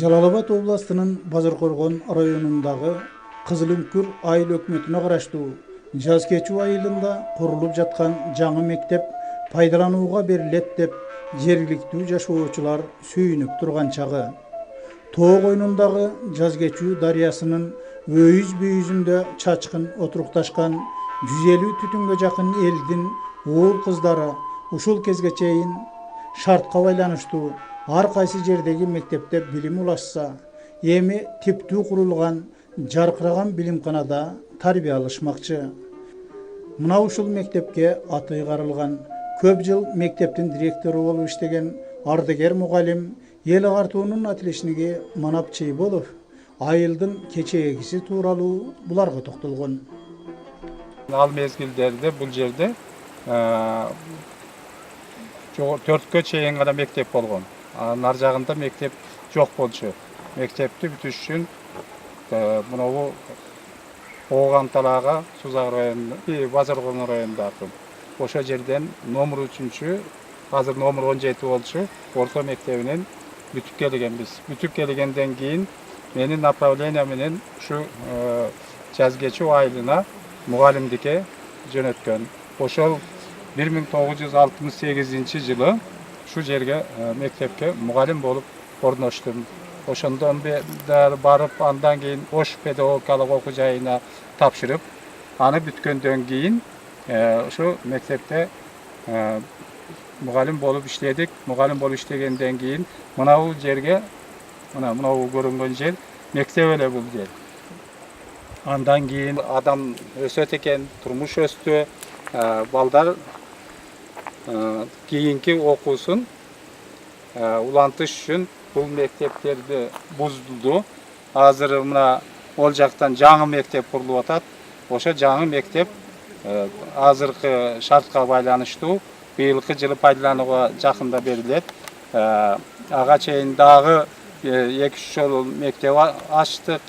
Жалал-Абад областının Базаркоргон районундағы Кызылүңкүр айыл өкмөтүнө караштуу жаз кечүү айылында курулуп жаткан жаңы мектеп пайдаланууга берилет деп жергиликтүү жашоочулар сүйүнүп турган чагы. Тоо койнундагы жаз кечүү дарыясынын өйүз бүйүзүндө чачкын отурукташкан 150 түтүнгө жакын элдин уул кыздары ушул кезге чейин шартка байланыштуу ар кайсы жердеги мектепте билим улашса, эми типтүү курулган жаркыраган билимканада тарбия алышмакчы. Мына ушул мектепке аты ыйгарылган көп жыл мектептин директору болуп иштеген ардыгер мугалим эл агартуунун атилешниги Манап Чейболов айылдын кечээкиси тууралуу буларга токтолгон. Ал мезгилдерде бул жерде 4кө чейин гана мектеп болгон. Нар жагында мектеп жок болчу. Мектепти бүтүш үчүн мынабу Ооган талаага Сузак районунда, Базаркоргон районундагы ошо жерден номер 3-чү, азыр номер 17 болчу, орто мектебинен бүтүп келгенбиз. Бүтүп келгенден кийин менин направление менен ушу жаз кечүү айылына мугалимдикке жөнөткөн. Ошол 1968 жылы şu жерге мектепке мугалим болуп орноштум. Ошондон бери барып, андан кийин Ош педагогикалык окуу жайына тапшырып, аны бүткөндөн кийин ушу мектепте мугалим болуп иштедик. Мугалим болуп иштегенден кийин мынабу жерге, мынабу көрүнгөн жер мектеп эле бул жер. Андан кийин адам өсөт экен, турмуш өстү, балдар кийинки окуусун улантыш үчүн бул мектептерди буздулду. Азыр мына ол жактан жаңы мектеп курулуп атат. Ошо жаңы мектеп азыркы шартка байланыштуу быйылкы жылы пайдаланууга жакында берилет. Ага чейин дагы 2-3 жолу мектеп ачтык.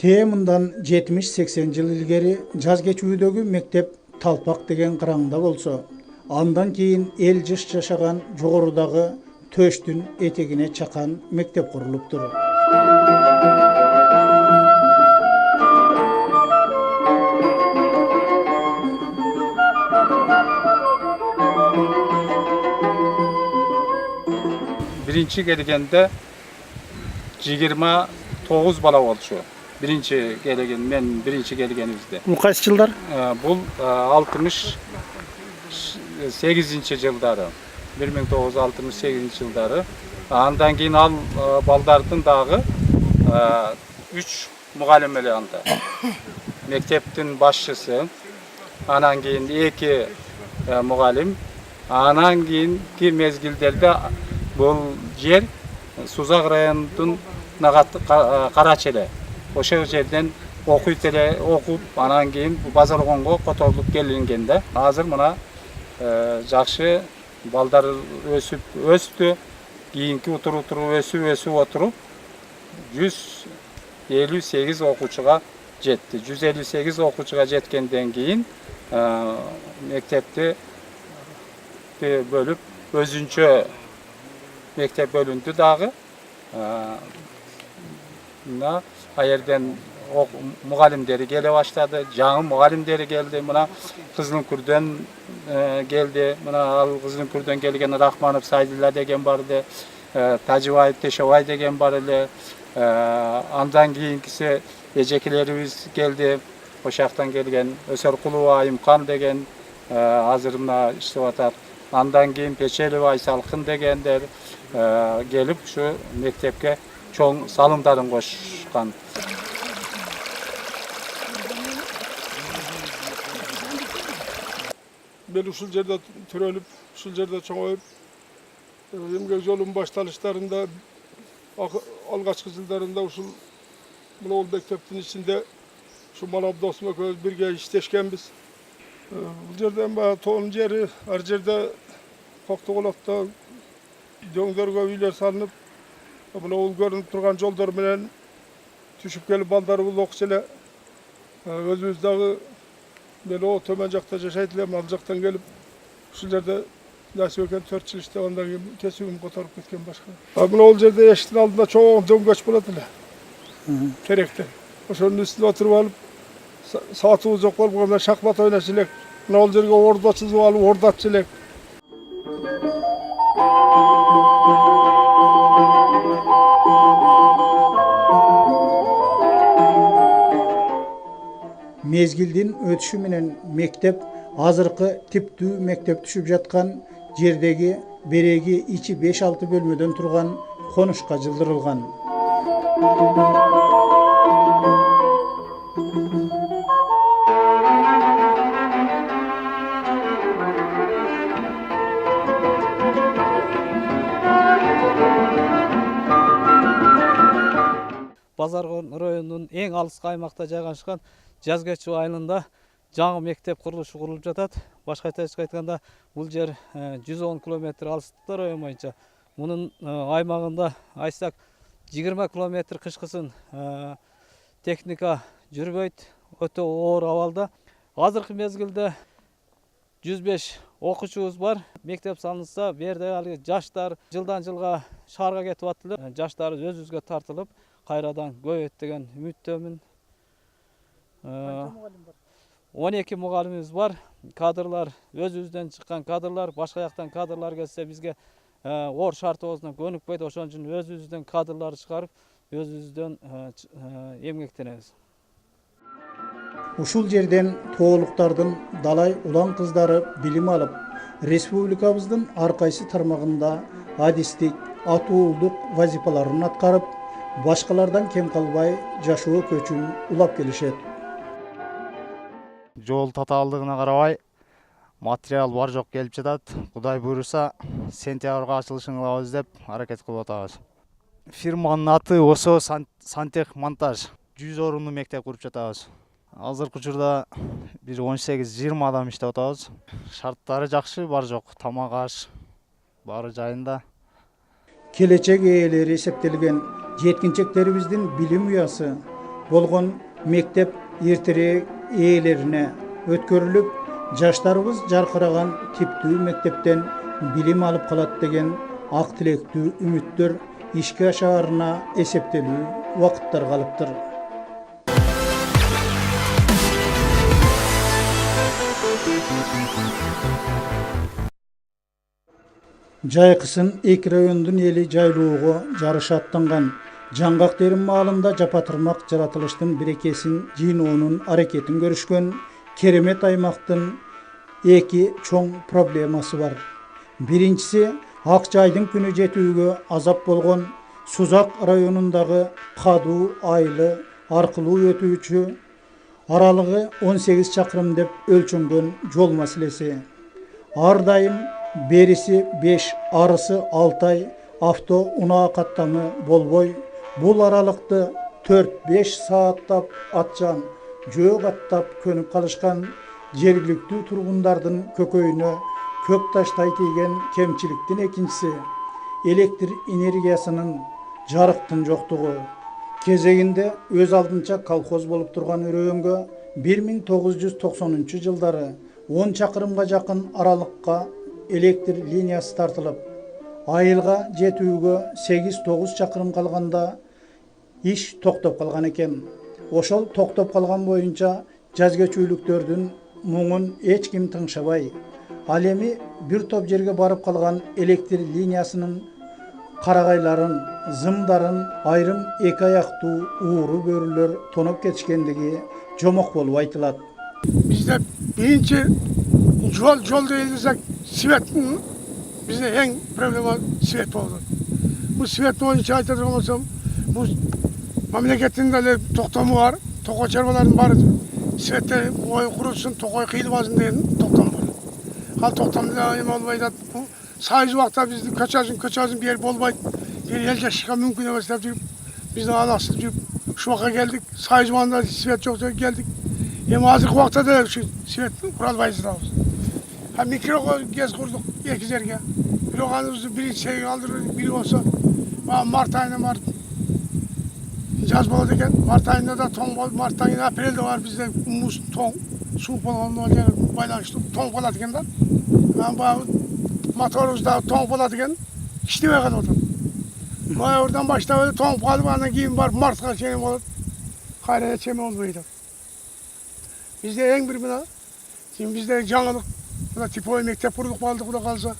Мындан 70-80 жыл илгери жаз кечүүдөгү мектеп Талпак деген кыраңда болсо, андан кийин эл жыш жашаган жогорудагы төштүн этегине чакан мектеп курулуптур. Birinci келгенде 29 бала болчу. Birinci gelgen, men birinci gelgenimizde. Бул кайсы жылдар? Бул 68 жылдары. 1968 жылдары. Андан кийин ал балдардын дагы 3 мугалим эле анда. Мектептин башчысы, анан кийин 2 мугалим, анан кийинки мезгилдерде бул жер Сузак районунун Карачеле. Ошол жерден окуйт эле, окуп, анан кийин Базаркоргонго которулуп келингенде, азыр мына жакшы балдар өстү, кийинки утуруп өсүп отуруп 158 окуучуга жетти. 158 окуучуга жеткенден кийин мектепти бөлүп өзүнчө мектеп бөлүндү дагы. Мына аерден мугалимдери келе баштады, жаңы мугалимдери келди. Мына Кызылүңкүрдөн келди. Мына ал Кызылүңкүрдөн келген Рахманов Сайдилла деген бар эле, Тажыбаев Тешебай деген бар эле. Андан кийинкиси эжекелерибиз келди. Ошактан келген Өсөркулова Айымкан деген азыр мына иштеп атат. Андан кийин Печелева Айсалкын дегендер келип ушу мектепке чоң салымдарын кошкан. Мен ушул жерде төрөлүп, ушул жерде чоңоюп, эмгек жолунун башталыштарында, алгачкы жылдарында ушул бул мектептин ичинде ушу Манап досум экөөбүз бирге иштешкенбиз. Бул жерден баягы тоонун жери, ар жерде Коктогулакта дөңдөргө үйлөр салынып, мына ул көрүнүп турган жолдор менен түшүп келип балдарыбыз окуса эле Özümüz dağı böyle o tömen jakta jaşaydılar, al jaktan gelip şu yerde nasip eken 4 yıl işte ondan kesibim kotarıp ketken başka. Buna ol yerde yaşıtın altında çok cam göç buladılar. Terekten. Oşonun üstünde oturup alıp saati uzak olup ondan şakmat oynaşılek. Buna ol yerge orada çizip alıp orada atçılek. Mezgildin ötüşü menen mektep azırkı tiptүү mektep düşüp жаткан жerdеги береги içi 5-6 bölmödөн турган konuşka жылдырылган. Базаркон районунун эң алыскы аймакта жайгашкан Жазгечүү айылында жаңы мектеп курулушу курулуп жатат. Башкача айтканда бул жер 110 километр алыстыкта район боюнча. Мунун аймагында айтсак 20 километр кышкысын техника жүрбөйт, өтө оор абалда. Азыркы мезгилде 105 окуучубуз бар. Мектеп салынса, бу жерде али жаштар жылдан жылга шаарга кетип аттылар. Жаштар өзүбүзгө тартылып, кайрадан көбөйөт деген үмүттөмүн. 12 mugallimimiz var. Kadrlar, özüzden çıkan kadrlar, başka yaktan kadrlar gelse bizge or şartımızdan könükpeydi. Oşon üçün özüzden kadrları çıkarıp, özüzden emgektenemiz. Ушул жерден тоолуктардын далай улан кыздары билим алып, республикабыздын ар кайсы тармагында адистик, атуулдук вазифаларын аткарып, башкалардан кем калбай жашоо көчүн улап келишет. Жол татаалдыгына карабай материал бар жок келип жатат. Кудай буйруса сентябрга ачылышын кылабыз деп аракет кылып атабыз. Фирманын аты ОСО Сантех Монтаж. 100 орунлуу мектеп куруп жатабыз. Азыркы учурда бир 18-20 адам иштеп атабыз. Шарттары жакшы, бар жок, тамак аш баары жайында. Келечек ээлери эсептелген жеткинчектерибиздин билим уясы болгон мектеп эртерээк ээлерине өткөрүлүп, жаштарыбыз жаркыраган типтүү мектептен билим алып калат деген ак тилектүү үмүттөр ишке ашаарына эсептелүү убакыттар калыптыр. Жайкысын эки райондун эли жайлоого жарыша аттанган. Жаңгак терим маалында жапатырмак жаратылыштын берекесин жыйноонун аракетин көрүшкөн керемет аймактын эки чоң проблемасы бар. Биринчиси ак жайдын күнү жетүүгө азап болгон Сузак районундагы Кадуу айылы аркылуу өтүүчү аралыгы 18 чакырым деп өлчөнгөн жол маселеси. Ар дайым бериси 5, арысы 6 ай авто унаа каттамы болбой, бул аралыкты 4-5 сааттап атжан жөө каттап көнүп калышкан жергиликтүү тургундардын көкөйүнө көк таштай тийген кемчиликтин экинчиси электр энергиясынын жарыктын жоктугу. Кезегинде өз алдынча колхоз болуп турган өрөөнгө 1990-жылдары 10 чакырымга жакын аралыкка электр линиясы тартылып, айылга жетүүгө 8-9 чакырым калганда иш токтоп калган экен. Ошол токтоп калган боюнча жазгечүүлүктөрдүн муңун эч ким тыңшабай, ал эми бир топ жерге барып калган электр линиясынын карагайларын, зымдарын айрым эки аяктуу ууру бөрүлөр тоноп кетишкендиги жомок болуп айтылат. Bizde birinci yol değilsek sivet bizde en problema sivet oldu. Bu sivet boyunca aytacak olsam bu memleketin de toktamı var. Tokay çarbaların var. Sivette oy kurulsun, tokay kıyılmasın diye toktam var. Hal toktamda daim olmaydı. Bu sayız vakta biz kaçarsın bir yer bolmaydı. Bir yerce çıkan mümkün olmaz. Biz de alaksız şu vaka geldik. Sayız vakta sivet yoksa geldik. Hem hazır vakta da şu sivet kuralmayız. Hem mikro gez kurduk iki zerge. Blokanımızı biri şey kaldırır, biri olsa Mart ayına Mart Жаз болады екен. Март айында да тоң болып, март айында апрельде бар бізде мұз тоң, суық болғанына байланысты тоң болады екен да. Моторымызда тоң болады екен, іштебей қалып отыр. Ноябрьдан баштап тоңып қалып, анан кейін барып мартқа шейін болады. Қайрая чеме болмайды. Бізде ең бір мына, бізде жаңалық, мына типовой мектеп құрдық болдық, құда қалса.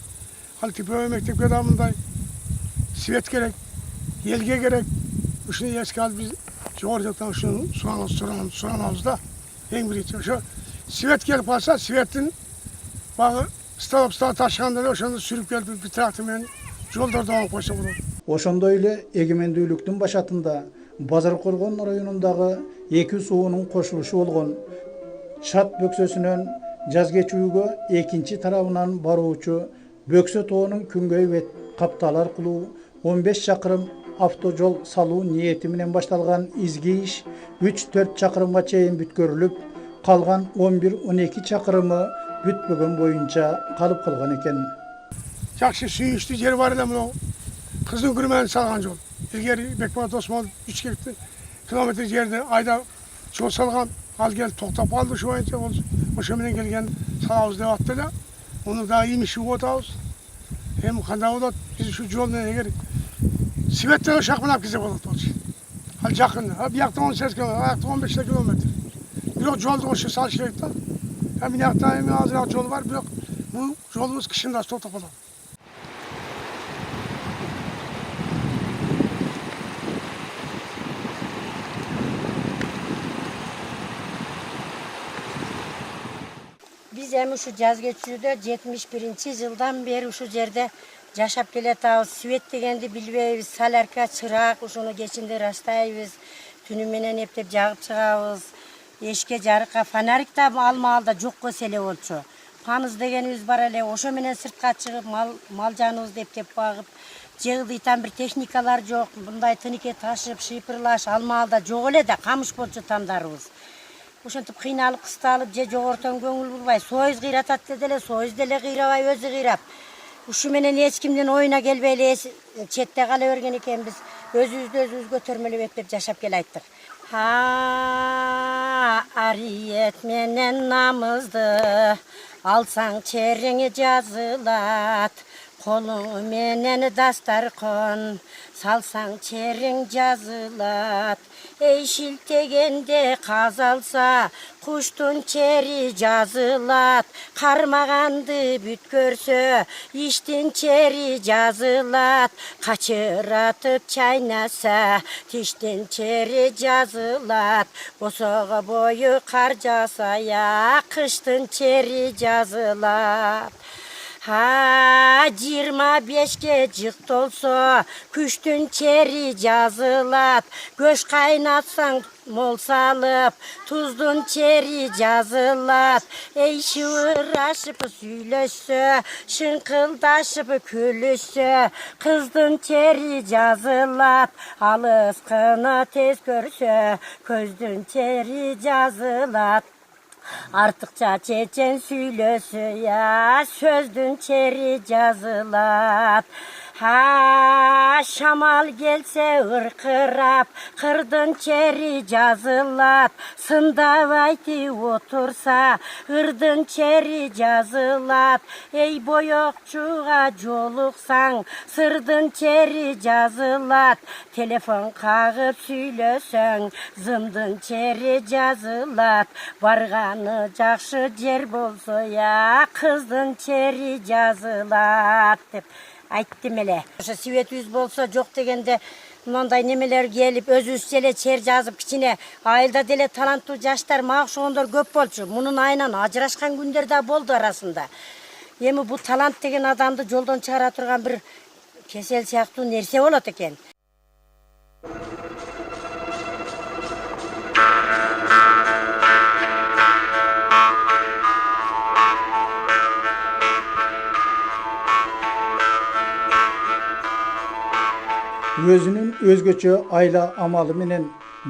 Ал типовой мектепке да мындай свет керек, елге керек. Ушуну еске алып біз жоғары жақтан ушуну сұранамыз да. Ең бірінші. Ошо свет келіп қалса, светтің бағы сталап ташығанда да ошоны сүріп келіп бір трактормен жолдарды оңып қойса болады. Ошондой эле эгемендүүлүктүн башатында Базар Коргон районундагы эки суунун кошулушу болгон Шат бөксөсүнөн Жазгечүүгө экинчи тарабынан баруучу Бөксө тоонун күнгөй бет капталы аркылуу 15 чакырым автожол салуу ниети менен башталган изги иш 3-4 чакырымга чейин бүткөрүлүп, калган 11-12 чакырымы бүтпөгөн боюнча калып калган экен. Жакшы сүйүнүчтүү жер бар эле мына кыздын күрмөнү салган жол. Илгери Бекболот Осмон 3 километр жерде айда жол салган. Ал келип токтоп калды ушу боюнча ошо менен келген салабыз деп атты эле. Муну да имишип атабыз. Эми кандай болот? Биз ушу жолдон эгер светтен шакманап келсе болот болчу. Ал жакын. Бияктан 18 км, аяктан 15 км. Бирок жолду ошо салыш керек да. Эми бияктан эми азыраак жол бар, бирок бул жолубуз кышында токтоп калат. Biz hem şu Жазгечүүдө 71 жылдан бeri uşu жерде жашап келатабыз. Свет дегенди билбейбиз. Солярка, чырак, ушуну кечинде раштайбыз. Түнү менен эптеп жагып чыгабыз. Эшке жарыкка фонарик да ал маалда жокко селе болчу. Паныз дегенибиз бар эле. Ошо менен сыртка чыгып мал жаныбызды эптеп багып, жыгдыйтан бир техникалар жок. Мындай тыныкке ташып, шыйпырлаш ал маалда жок эле да камыш болчу тамдарыбыз. Ошентип кыйналып кысталып же жогортон көңүл бурбай союз кыйратат деле союз деле кыйрабай өзү кыйрап ушу менен эч кимдин оюна келбей эле четте кала берген экенбиз. Өзүбүздү өзүбүз көтөрмөлөп эптеп жашап келайттык. Ариет менен намызды алсаң чериңи жазылат. Колуң менен дастаркан салсаң чериң жазылат. Эй шилтегенде каз алса куштун чери жазылат. Кармаганды бүткөрсө иштин чери жазылат. Качыратып чайнаса тиштин чери жазылат. Босого бою кар жасая кыштын чери жазылат. 25-ке жык толсо күштүн чери жазылат. Көш кайнатсаң мол салып туздун чери жазылат. Эй шыбырашып сүйлөшсө шыңкылдашып күлүшсө кыздын чери жазылат. Алыскыны тез көрсө көздүн чери жазылат. Артыкча чечен сүйлөсө я сөздүн чери жазылат. Шамал келсе ыркырап кырдын чери жазылат. Сындабайты отурса ырдын чери жазылат. Эй боёкчуга жолуксаң сырдын чери жазылат. Телефон кагып сүйлөсөң зымдын чери жазылат. Барганы жакшы жер болсо я кыздын чери жазылат деп айттым эле. Ошо светибиз болсо жок дегенде мындай немелер келип өзүбүзчө эле чер жазып кичине айылда деле таланттуу жаштар мага окшогондор көп болчу. Мунун айынан ажырашкан күндөр да болду арасында. Эми бул талант деген адамды жолдон чыгара турган бир кесел сыяктуу нерсе болот экен. Өзүнүн өзгөчө айла амалы менен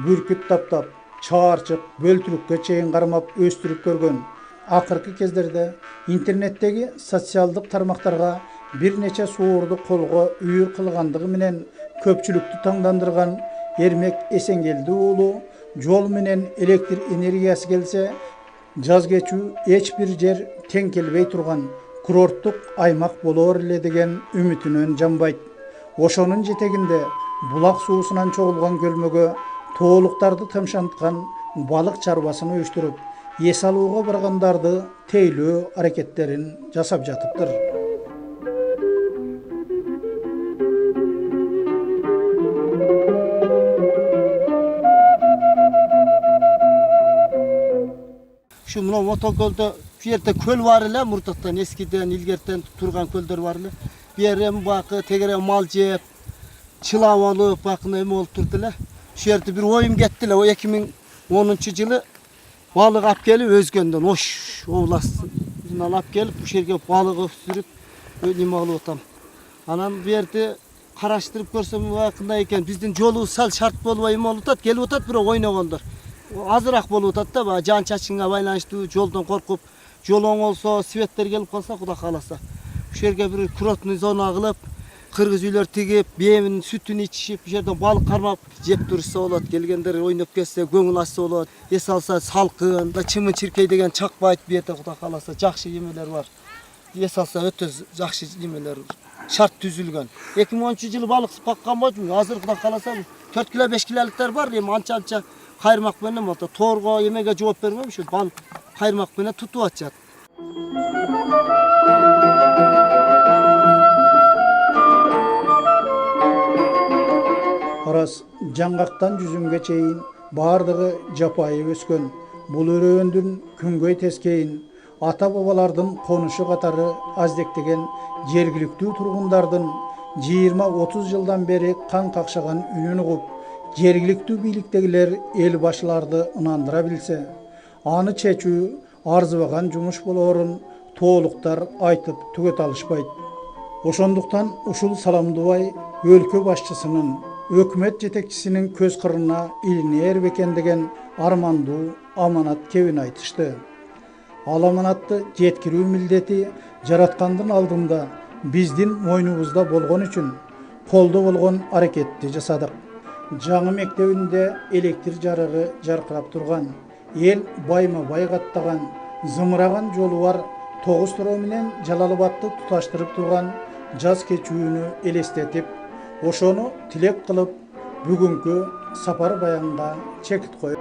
бүркүт таптап, чаарчык, бөлтүрүккө чейин кармап өстүрүп көргөн. Акыркы кездерде интернеттеги социалдык тармактарга бир нече суурду колго үйүр кылгандыгы менен көпчүлүктү таңдандырган Ermek Esengелди уулу жол менен электр энергиясы келсе, жаз кечүү эч бир жер тең келбей турган курорттук аймак болоор эле деген үмүтүнөн жанбайт. Ошонун жетегинде булак суусунан чогулган көлмөгө тоолуктарды тамшанткан балык чарбасын уюштуруп, эс алууга баргандарды тейлөө аракеттерин жасап жатыптыр. Şu mına Motoköl'de bir yerde köl var ile murtattan eskiden ilgerten turgan kölder var ile. Bir yere bakı tegere mal jep, çılav alıp bakın emi olup turdular. Şu yerde bir oyun gettiler. O 2010 yılı balık ap gelip Özgön'den oş ovlasını alıp gelip bu şerge balığı sürüp nime alıp otam. Anam bir yerde karaştırıp görsem vakında eken bizden jolu sal şart bolbayım olup gelip otat bir oynaganlar. Azırak bolup atat da can çaçınga baylanıştı joldan korkup jolun olsa svetler gelip kalsa kuda kalasa. Bu şerge bir kurotunu zona kılıp kırgız üyler tigip beyeminin sütünü içişip bu yerden balık karmap jep dursa olat gelgenler oynap kesse göңүл açsa olat es alsa salkın da çımın çirkey degen çakbayt bir yerde kuda kalasa jakşı yemeler var. Es alsa öte jakşı yemeler şart düzülgön. 2013 yılı balık bakkan boyun hazır kuda kalasa 4 kilo 5 kilolikler var ya ança kayırmak benim oldu. Torga yemeğe cevap vermem şu bal kayırmak beni tutu açacak. Aras жаңгактан жүзүмгө чейин бардыгы жапайы өскөн. Бул өрөөндүн күнгөй тескейин ата бабалардын конушу катары аздектеген жергиликтүү тургундардын 20-30 жылдан бери кан какшаган үнүн угуп, жергиликтүү бийликтегилер эл башыларды ынандыра билсе, аны чечүү арзыбаган жумуш болоорун тоолуктар айтып түгөт алышпайт. Ошондуктан ушул Саламдубай өлкө башчысынын, өкмөт жетекчисинин көз кырына илинер бекен деген армандуу аманат кебин айтышты. Ал аманатты жеткирүү милдети жараткандын алдында биздин мойнубузда болгон үчүн колдо болгон аракетти жасадык. Жаңы мектебинде электр жарыгы жаркырап турган, эл байма-бай каттаган, зымыраган жолу бар 9 туроо менен Жалалабадты туташтырып турган жаз кечүүнү элестетип, ошону тилек кылып, бүгүнкү сапар баянга чекит коюп